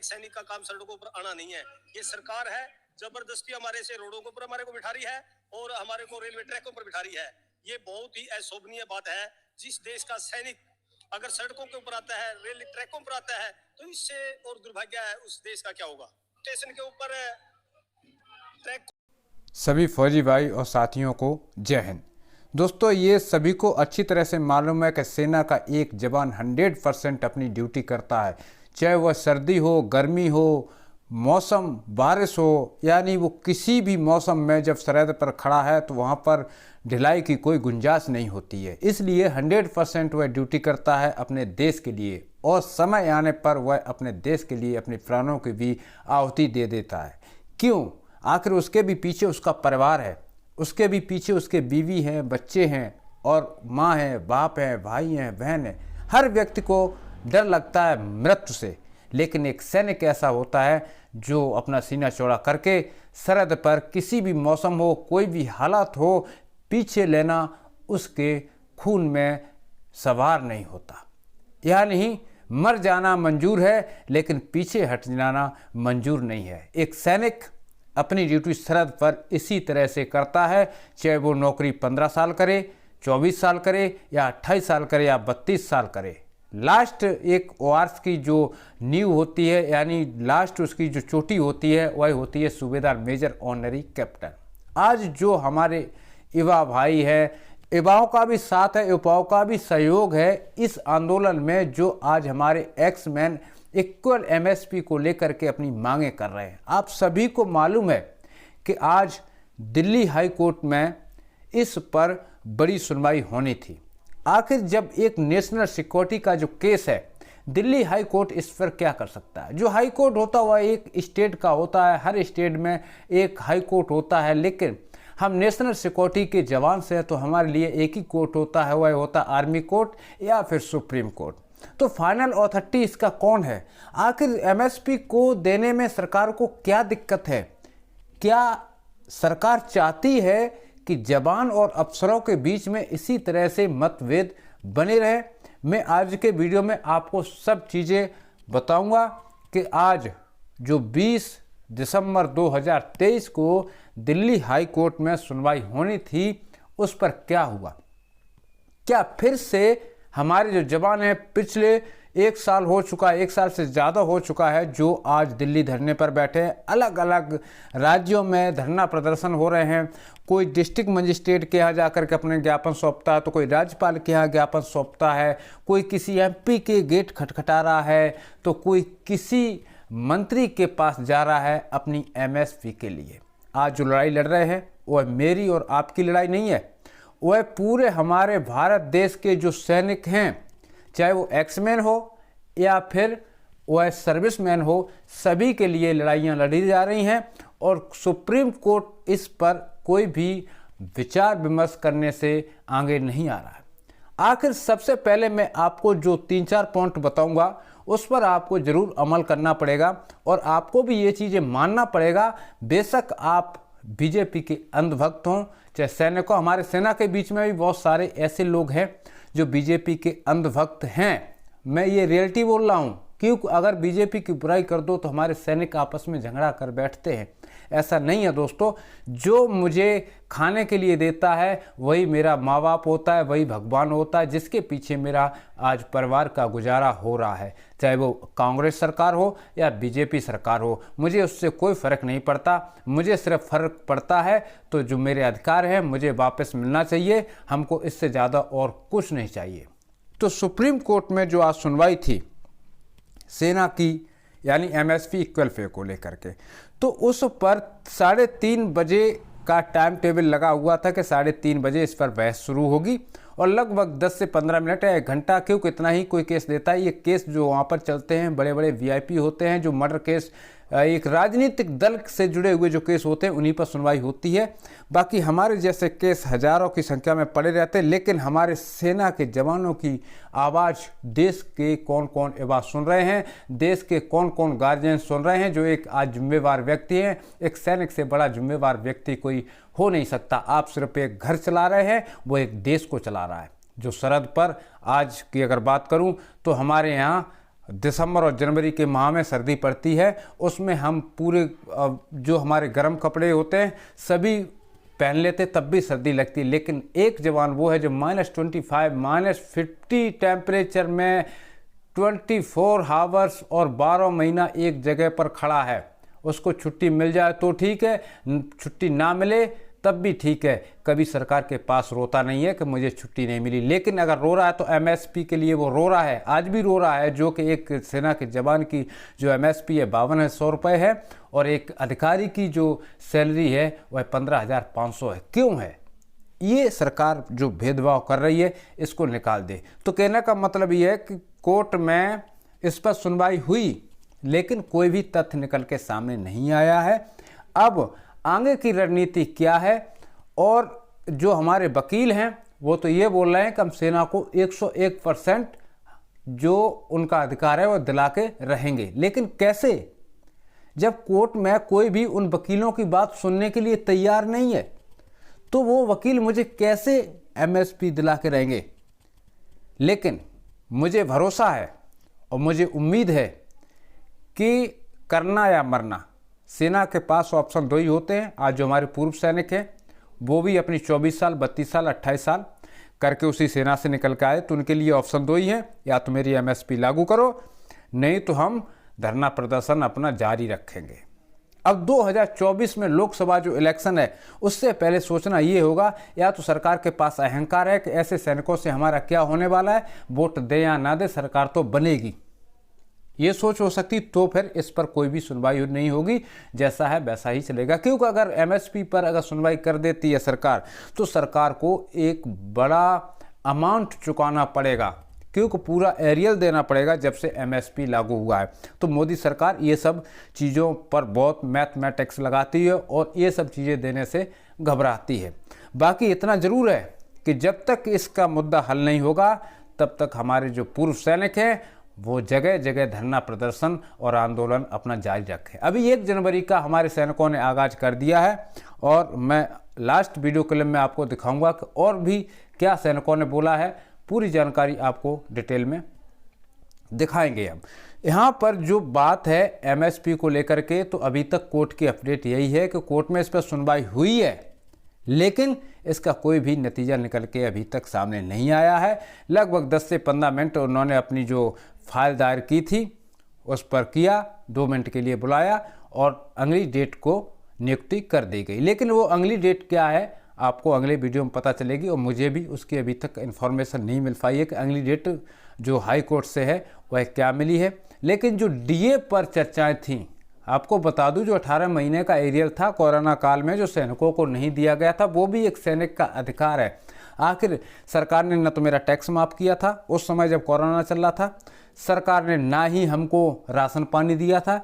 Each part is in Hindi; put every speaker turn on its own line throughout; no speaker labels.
एक सैनिक का काम सड़कों पर आना नहीं है। ये सरकार है जबरदस्ती हमारे से रोडों के ऊपर हमारे को बिठा रही है और हमारे को रेलवे ट्रैकों पर बिठा रही है। ये बहुत ही अशोभनीय बात है। जिस देश का सैनिक अगर सड़कों के ऊपर आता है, रेलवे ट्रैकों पर आता है, तो इससे और दुर्भाग्य है उस देश का क्या होगा। स्टेशन के ऊपर ट्रैक।
सभी फौजी भाई और साथियों को जय हिंद। दोस्तों, ये सभी को अच्छी तरह से मालूम है कि सेना का एक जवान 100% अपनी ड्यूटी करता है, चाहे वह सर्दी हो, गर्मी हो, मौसम बारिश हो, यानी वो किसी भी मौसम में जब सरहद पर खड़ा है तो वहाँ पर ढिलाई की कोई गुंजाइश नहीं होती है। इसलिए 100% वह ड्यूटी करता है अपने देश के लिए और समय आने पर वह अपने देश के लिए अपने प्राणों की भी आहुति दे देता है। क्यों? आखिर उसके भी पीछे उसका परिवार है, उसके भी पीछे उसके बीवी हैं, बच्चे हैं और माँ है, बाप है, भाई हैं, बहन है। हर व्यक्ति को डर लगता है मृत्यु से, लेकिन एक सैनिक ऐसा होता है जो अपना सीना चौड़ा करके सरहद पर किसी भी मौसम हो, कोई भी हालात हो, पीछे लेना उसके खून में सवार नहीं होता। यानी मर जाना मंजूर है लेकिन पीछे हट जाना मंजूर नहीं है। एक सैनिक अपनी ड्यूटी सरहद पर इसी तरह से करता है, चाहे वो नौकरी 15 साल करे, 24 साल करे या 28 साल करे या 32 साल करे। लास्ट एक वार्स की जो नींव होती है, यानी लास्ट उसकी जो चोटी होती है, वह होती है सूबेदार मेजर ऑनरी कैप्टन। आज जो हमारे युवा भाई है, युवाओं का भी साथ है, युवाओं का भी सहयोग है इस आंदोलन में, जो आज हमारे एक्स मैन इक्वल एमएसपी को लेकर के अपनी मांगे कर रहे हैं। आप सभी को मालूम है कि आज दिल्ली हाई कोर्ट में इस पर बड़ी सुनवाई होनी थी। आखिर जब एक नेशनल सिक्योरिटी का जो केस है, दिल्ली हाई कोर्ट इस पर क्या कर सकता है? जो हाई कोर्ट होता है वह एक स्टेट का होता है, हर स्टेट में एक हाई कोर्ट होता है, लेकिन हम नेशनल सिक्योरिटी के जवान से हैं तो हमारे लिए एक ही कोर्ट होता है, वह होता है आर्मी कोर्ट या फिर सुप्रीम कोर्ट। तो फाइनल अथॉरिटी इसका कौन है? आखिर एमएसपी को देने में सरकार को क्या दिक्कत है? क्या सरकार चाहती है कि जवान और अफसरों के बीच में इसी तरह से मतभेद बने रहे? मैं आज के वीडियो में आपको सब चीज़ें बताऊंगा कि आज जो 20 दिसंबर 2023 को दिल्ली हाई कोर्ट में सुनवाई होनी थी, उस पर क्या हुआ। क्या फिर से हमारे जो जवान हैं, पिछले 1 साल हो चुका है, 1 साल से ज़्यादा हो चुका है, जो आज दिल्ली धरने पर बैठे हैं, अलग अलग राज्यों में धरना प्रदर्शन हो रहे हैं। कोई डिस्ट्रिक्ट मजिस्ट्रेट के यहाँ जाकर के अपने ज्ञापन सौंपता है, तो कोई राज्यपाल के यहाँ ज्ञापन सौंपता है, कोई किसी एमपी के गेट खटखटा रहा है, तो कोई किसी मंत्री के पास जा रहा है अपनी एमएसपी के लिए। आज जो लड़ाई लड़ रहे हैं वह मेरी और आपकी लड़ाई नहीं है, वह पूरे हमारे भारत देश के जो सैनिक हैं, चाहे वो एक्समैन हो या फिर वह सर्विसमैन हो, सभी के लिए लड़ाइयाँ लड़ी जा रही हैं और सुप्रीम कोर्ट इस पर कोई भी विचार विमर्श करने से आगे नहीं आ रहा है। आखिर सबसे पहले मैं आपको जो 3-4 पॉइंट बताऊंगा उस पर आपको ज़रूर अमल करना पड़ेगा और आपको भी ये चीज़ें मानना पड़ेगा। बेशक आप बीजेपी के अंधभक्त हों चाहे सैनिक हो, हमारे सेना के बीच में भी बहुत सारे ऐसे लोग हैं जो बीजेपी के अंधभक्त हैं। मैं ये रियलिटी बोल रहा हूँ, क्योंकि अगर बीजेपी की बुराई कर दो तो हमारे सैनिक आपस में झगड़ा कर बैठते हैं। ऐसा नहीं है दोस्तों, जो मुझे खाने के लिए देता है वही मेरा माँ बाप होता है, वही भगवान होता है, जिसके पीछे मेरा आज परिवार का गुजारा हो रहा है। चाहे वो कांग्रेस सरकार हो या बीजेपी सरकार हो, मुझे उससे कोई फ़र्क नहीं पड़ता। मुझे सिर्फ फ़र्क पड़ता है तो जो मेरे अधिकार हैं मुझे वापस मिलना चाहिए, हमको इससे ज़्यादा और कुछ नहीं चाहिए। तो सुप्रीम कोर्ट में जो आज सुनवाई थी सेना की, यानी एमएसपी इक्वल पे को लेकर के, तो उस पर 3:30 बजे का टाइम टेबल लगा हुआ था कि 3:30 बजे इस पर बहस शुरू होगी और लगभग 10 से 15 मिनट या 1 घंटा, क्योंकि इतना ही कोई केस देता है। ये केस जो वहाँ पर चलते हैं बड़े बड़े वीआईपी होते हैं, जो मर्डर केस, एक राजनीतिक दल से जुड़े हुए जो केस होते हैं उन्हीं पर सुनवाई होती है। बाकी हमारे जैसे केस हज़ारों की संख्या में पड़े रहते हैं, लेकिन हमारे सेना के जवानों की आवाज़ देश के कौन कौन युवा सुन रहे हैं, देश के कौन कौन गार्जियन सुन रहे हैं, जो एक आज जिम्मेवार व्यक्ति हैं। एक सैनिक से बड़ा जिम्मेवार व्यक्ति कोई हो नहीं सकता। आप सिर्फ एक घर चला रहे हैं, वो एक देश को चला रहा है। जो सरहद पर आज की अगर बात करूं तो हमारे यहाँ दिसंबर और जनवरी के माह में सर्दी पड़ती है, उसमें हम पूरे जो हमारे गर्म कपड़े होते हैं सभी पहन लेते, तब भी सर्दी लगती है। लेकिन एक जवान वो है जो -25 -50 टेम्परेचर में 24 आवर्स और 12 महीना एक जगह पर खड़ा है। उसको छुट्टी मिल जाए तो ठीक है, छुट्टी ना मिले तब भी ठीक है। कभी सरकार के पास रोता नहीं है कि मुझे छुट्टी नहीं मिली। लेकिन अगर रो रहा है तो एमएसपी के लिए वो रो रहा है, आज भी रो रहा है, जो कि एक सेना के जवान की जो एमएसपी है 5200 रुपये है और एक अधिकारी की जो सैलरी है वह 15,500 है। क्यों है? ये सरकार जो भेदभाव कर रही है इसको निकाल दे। तो कहने का मतलब ये है कि कोर्ट में इस पर सुनवाई हुई लेकिन कोई भी तथ्य निकल के सामने नहीं आया है। अब आगे की रणनीति क्या है? और जो हमारे वकील हैं वो तो ये बोल रहे हैं कि हम सेना को 101% जो उनका अधिकार है वो दिला के रहेंगे। लेकिन कैसे, जब कोर्ट में कोई भी उन वकीलों की बात सुनने के लिए तैयार नहीं है तो वो वकील मुझे कैसे एमएसपी दिला के रहेंगे? लेकिन मुझे भरोसा है और मुझे उम्मीद है कि करना या मरना, सेना के पास ऑप्शन दो ही होते हैं। आज जो हमारे पूर्व सैनिक हैं वो भी अपनी 24 साल 32 साल 28 साल करके उसी सेना से निकल के आए, तो उनके लिए ऑप्शन दो ही हैं, या तो मेरी एमएसपी लागू करो, नहीं तो हम धरना प्रदर्शन अपना जारी रखेंगे। अब 2024 में लोकसभा जो इलेक्शन है उससे पहले सोचना ये होगा, या तो सरकार के पास अहंकार है कि ऐसे सैनिकों से हमारा क्या होने वाला है, वोट दे या ना दे सरकार तो बनेगी, ये सोच हो सकती, तो फिर इस पर कोई भी सुनवाई नहीं होगी, जैसा है वैसा ही चलेगा। क्योंकि अगर एमएसपी पर अगर सुनवाई कर देती है सरकार तो सरकार को एक बड़ा अमाउंट चुकाना पड़ेगा, क्योंकि पूरा एरियल देना पड़ेगा जब से एमएसपी लागू हुआ है। तो मोदी सरकार ये सब चीज़ों पर बहुत मैथमेटिक्स लगाती है और ये सब चीज़ें देने से घबराती है। बाकी इतना ज़रूर है कि जब तक इसका मुद्दा हल नहीं होगा तब तक हमारे जो पूर्व सैनिक हैं वो जगह जगह धरना प्रदर्शन और आंदोलन अपना जारी रखें। अभी 1 जनवरी का हमारे सैनिकों ने आगाज़ कर दिया है और मैं लास्ट वीडियो क्लिप में आपको दिखाऊंगा कि और भी क्या सैनिकों ने बोला है, पूरी जानकारी आपको डिटेल में दिखाएंगे। हम यहाँ पर जो बात है एमएसपी को लेकर के, तो अभी तक कोर्ट की अपडेट यही है कि कोर्ट में इस पर सुनवाई हुई है लेकिन इसका कोई भी नतीजा निकल के अभी तक सामने नहीं आया है। लगभग 10 से 15 मिनट उन्होंने अपनी जो फाइल दायर की थी उस पर किया, 2 मिनट के लिए बुलाया और अगली डेट को नियुक्ति कर दी गई। लेकिन वो अगली डेट क्या है आपको अगले वीडियो में पता चलेगी और मुझे भी उसकी अभी तक इन्फॉर्मेशन नहीं मिल पाई है कि अगली डेट जो हाई कोर्ट से है वह क्या मिली है। लेकिन जो डीए पर चर्चाएं थीं, आपको बता दूं जो 18 महीने का एरियल था कोरोना काल में जो सैनिकों को नहीं दिया गया था, वो भी एक सैनिक का अधिकार है। आखिर सरकार ने न तो मेरा टैक्स माफ़ किया था उस समय जब कोरोना चल रहा था, सरकार ने ना ही हमको राशन पानी दिया था,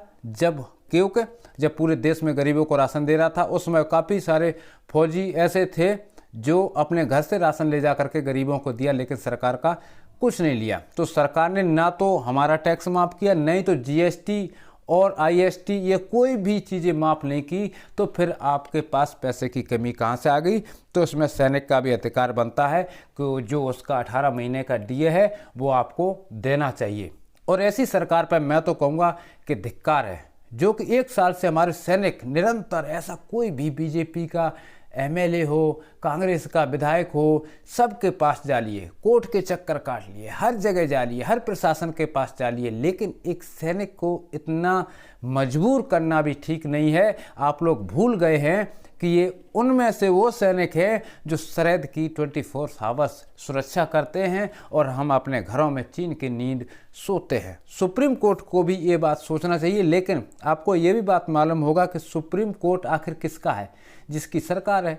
क्योंकि जब पूरे देश में गरीबों को राशन दे रहा था उस समय काफ़ी सारे फौजी ऐसे थे जो अपने घर से राशन ले जा करके गरीबों को दिया, लेकिन सरकार का कुछ नहीं लिया। तो सरकार ने ना तो हमारा टैक्स माफ़ किया, नहीं तो जीएसटी और आईएसटी ये कोई भी चीज़ें माफ़ नहीं की, तो फिर आपके पास पैसे की कमी कहाँ से आ गई? तो इसमें सैनिक का भी अधिकार बनता है कि जो उसका 18 महीने का डीए है वो आपको देना चाहिए। और ऐसी सरकार पर मैं तो कहूँगा कि धिक्कार है, जो कि 1 साल से हमारे सैनिक निरंतर, ऐसा कोई भी बीजेपी का एमएलए हो, कांग्रेस का विधायक हो, सबके पास जा लिए, कोर्ट के चक्कर काट लिए, हर जगह जा लिए, हर प्रशासन के पास जा लिए, लेकिन एक सैनिक को इतना मजबूर करना भी ठीक नहीं है। आप लोग भूल गए हैं कि ये उनमें से वो सैनिक हैं जो सरहद की 24 आवर्स सुरक्षा करते हैं और हम अपने घरों में चैन की नींद सोते हैं। सुप्रीम कोर्ट को भी ये बात सोचना चाहिए। लेकिन आपको ये भी बात मालूम होगा कि सुप्रीम कोर्ट आखिर किसका है? जिसकी सरकार है।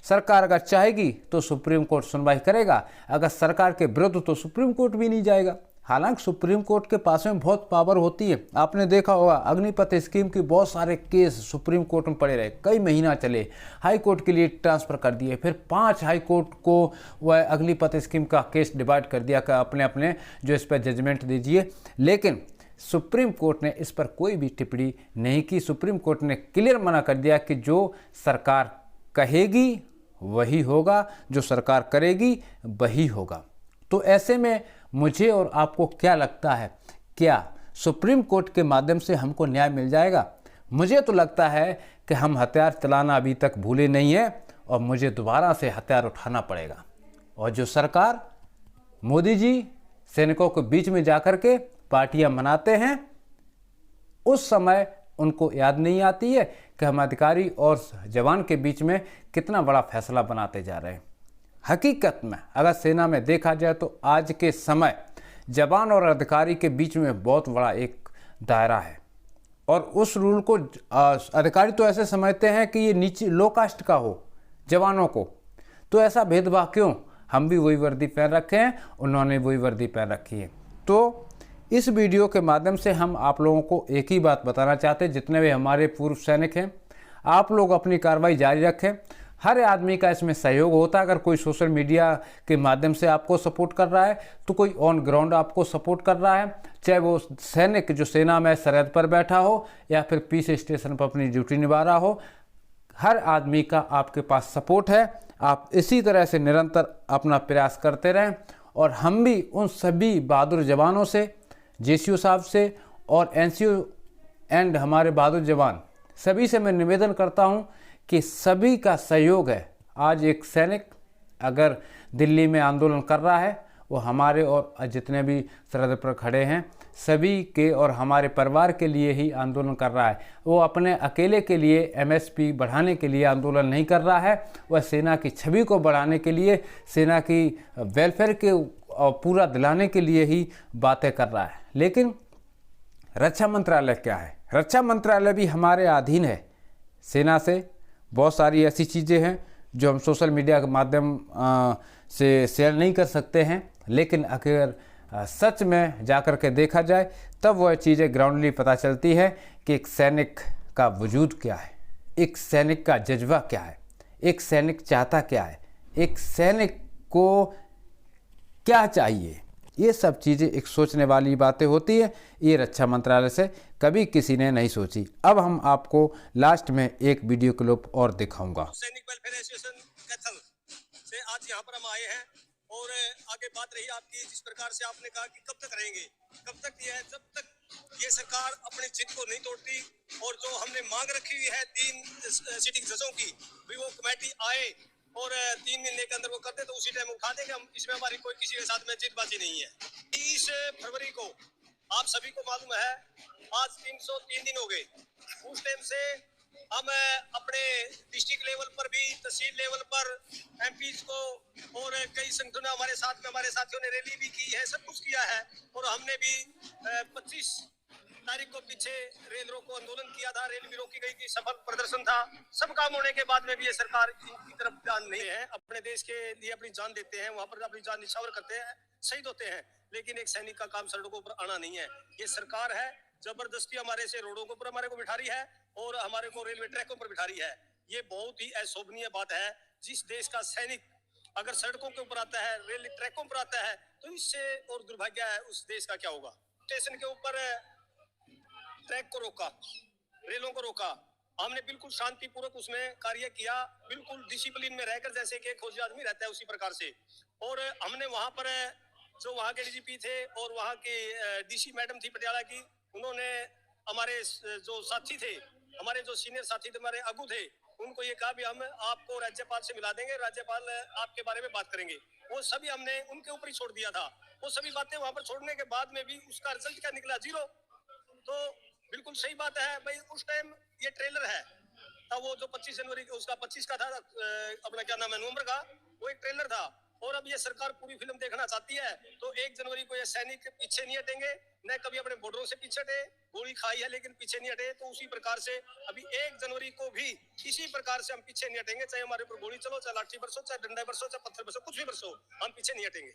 सरकार अगर चाहेगी तो सुप्रीम कोर्ट सुनवाई करेगा, अगर सरकार के विरुद्ध तो सुप्रीम कोर्ट भी नहीं जाएगा। हालांकि सुप्रीम कोर्ट के पास में बहुत पावर होती है। आपने देखा होगा अग्निपथ स्कीम के बहुत सारे केस सुप्रीम कोर्ट में पड़े रहे, कई महीना चले, हाई कोर्ट के लिए ट्रांसफ़र कर दिए, फिर 5 हाई कोर्ट को वह अग्निपथ स्कीम का केस डिवाइड कर दिया कि अपने अपने जो इस पर जजमेंट दीजिए। लेकिन सुप्रीम कोर्ट ने इस पर कोई भी टिप्पणी नहीं की। सुप्रीम कोर्ट ने क्लियर मना कर दिया कि जो सरकार कहेगी वही होगा, जो सरकार करेगी वही होगा। तो ऐसे में मुझे और आपको क्या लगता है क्या सुप्रीम कोर्ट के माध्यम से हमको न्याय मिल जाएगा? मुझे तो लगता है कि हम हथियार चलाना अभी तक भूले नहीं हैं और मुझे दोबारा से हथियार उठाना पड़ेगा। और जो सरकार, मोदी जी सैनिकों के बीच में जाकर के पार्टियां मनाते हैं, उस समय उनको याद नहीं आती है कि हम अधिकारी और जवान के बीच में कितना बड़ा फैसला बनाते जा रहे हैं। हकीकत में अगर सेना में देखा जाए तो आज के समय जवान और अधिकारी के बीच में बहुत बड़ा एक दायरा है और उस रूल को अधिकारी तो ऐसे समझते हैं कि ये नीचे लो कास्ट का हो जवानों को, तो ऐसा भेदभाव क्यों? हम भी वही वर्दी पहन रखे हैं, उन्होंने वही वर्दी पहन रखी है। तो इस वीडियो के माध्यम से हम आप लोगों को एक ही बात बताना चाहते हैं, जितने भी हमारे पूर्व सैनिक हैं, आप लोग अपनी कार्रवाई जारी रखें। हर आदमी का इसमें सहयोग होता है। अगर कोई सोशल मीडिया के माध्यम से आपको सपोर्ट कर रहा है तो कोई ऑन ग्राउंड आपको सपोर्ट कर रहा है, चाहे वो सैनिक जो सेना में सरहद पर बैठा हो या फिर पीस स्टेशन पर अपनी ड्यूटी निभा रहा हो, हर आदमी का आपके पास सपोर्ट है। आप इसी तरह से निरंतर अपना प्रयास करते रहें और हम भी उन सभी बहादुर जवानों से, जेसीओ साहब से और एनसीओ एंड हमारे बहादुर जवान सभी से मैं निवेदन करता हूं कि सभी का सहयोग है। आज एक सैनिक अगर दिल्ली में आंदोलन कर रहा है, वो हमारे और जितने भी सरहद पर खड़े हैं सभी के और हमारे परिवार के लिए ही आंदोलन कर रहा है। वो अपने अकेले के लिए एमएसपी बढ़ाने के लिए आंदोलन नहीं कर रहा है, वह सेना की छवि को बढ़ाने के लिए, सेना की वेलफेयर के पूरा दिलाने के लिए ही बातें कर रहा है। लेकिन रक्षा मंत्रालय क्या है? रक्षा मंत्रालय भी हमारे अधीन है। सेना से बहुत सारी ऐसी चीज़ें हैं जो हम सोशल मीडिया के माध्यम से शेयर नहीं कर सकते हैं, लेकिन अगर सच में जाकर के देखा जाए तब वह चीज़ें ग्राउंडली पता चलती है कि एक सैनिक का वजूद क्या है, एक सैनिक का जज्बा क्या है, एक सैनिक चाहता क्या है, एक सैनिक को क्या चाहिए। ये सब चीज़ें एक सोचने वाली बातें होती है। ये रक्षा मंत्रालय से कभी किसी ने नहीं सोची। अब हम आपको लास्ट में एक वीडियो क्लिप और दिखाऊंगा।
सैनिक वेलफेयर एसोसिएशन कैथल से आज यहाँ पर हम आए हैं और आगे बात रही आपकी, जिस प्रकार से आपने कहा कि कब तक रहेंगे, कब तक ये है, जब तक ये सरकार अपनी जिद को नहीं तोड़ती और जो हमने मांग रखी हुई है 3 सिटिंग जजों की, भी वो कमेटी आए और 3 महीने के अंदर वो करते तो उसी टाइम उठा देंगे हम। इसमें हमारी कोई किसी के साथ में जिदबाजी नहीं है। 30 फरवरी को आप सभी को मालूम है आज 303 दिन हो गए। उस टाइम से हम अपने डिस्ट्रिक्ट लेवल पर भी, तहसील लेवल पर एमपीज को और कई संगठनों हमारे साथ में, हमारे साथियों ने रैली भी की है, सब कुछ किया है। और हमने भी 25 तारीख को पीछे रेल रोको आंदोलन किया था, रेल भी रोकी गई थी, सफल प्रदर्शन था। सब काम होने के बाद में भी ये सरकार इनकी तरफ ध्यान नहीं है। अपने देश के लिए अपनी जान देते हैं, वहां पर अपनी जान निछावर करते हैं, शहीद होते हैं, लेकिन एक सैनिक का काम सड़कों पर आना नहीं है। ये सरकार है जबरदस्ती हमारे से रोडों के ऊपर हमारे को बिठा रही है और हमारे को रेलवे ट्रैकों पर बिठा रही है। ये बहुत ही अशोभनीय बात है। जिस देश का सैनिक अगर सड़कों के ऊपर आता है, रेल ट्रैकों पर आता है, तो इससे और दुर्भाग्य है उस देश का क्या होगा। स्टेशन के ऊपर ट्रैक को रोका, रेलों को रोका, हमने बिल्कुल शांतिपूर्वक उसमें कार्य किया, बिल्कुल डिसिप्लिन में रहकर, जैसे कि एक फौजी आदमी रहता है उसी प्रकार से। और हमने वहां पर जो वहां के डीजीपी थे और वहां के डीसी मैडम थी पटियाला की, उन्होंने हमारे जो साथी थे, हमारे जो सीनियर साथी थे, हमारे अगू थे, उनको ये कहा भी हम आपको राज्यपाल से मिला देंगे, राज्यपाल आपके बारे में बात करेंगे। वो सभी हमने उनके ऊपर ही छोड़ दिया था। वो सभी बातें वहां पर छोड़ने के बाद में भी उसका रिजल्ट क्या निकला? 0। तो बिल्कुल सही बात है भाई। उस टाइम ये ट्रेलर है तब वो जो 25 जनवरी उसका 25 का था अपना क्या नाम है, नवंबर का, वो एक ट्रेलर था। और अब ये सरकार पूरी फिल्म देखना चाहती है तो 1 जनवरी को ये सैनिक पीछे नहीं हटेंगे, न कभी अपने बॉर्डरों से पीछे हटे, गोली खाई है लेकिन पीछे नहीं हटे। तो उसी प्रकार से अभी 1 जनवरी को भी इसी प्रकार से हम पीछे नहीं हटेंगे, चाहे हमारे ऊपर गोली चलो, चाहे लाठी बरसो, चाहे डंडा बरसो, चाहे पत्थर बरसो, कुछ भी बरसो, हम पीछे नहीं हटेंगे।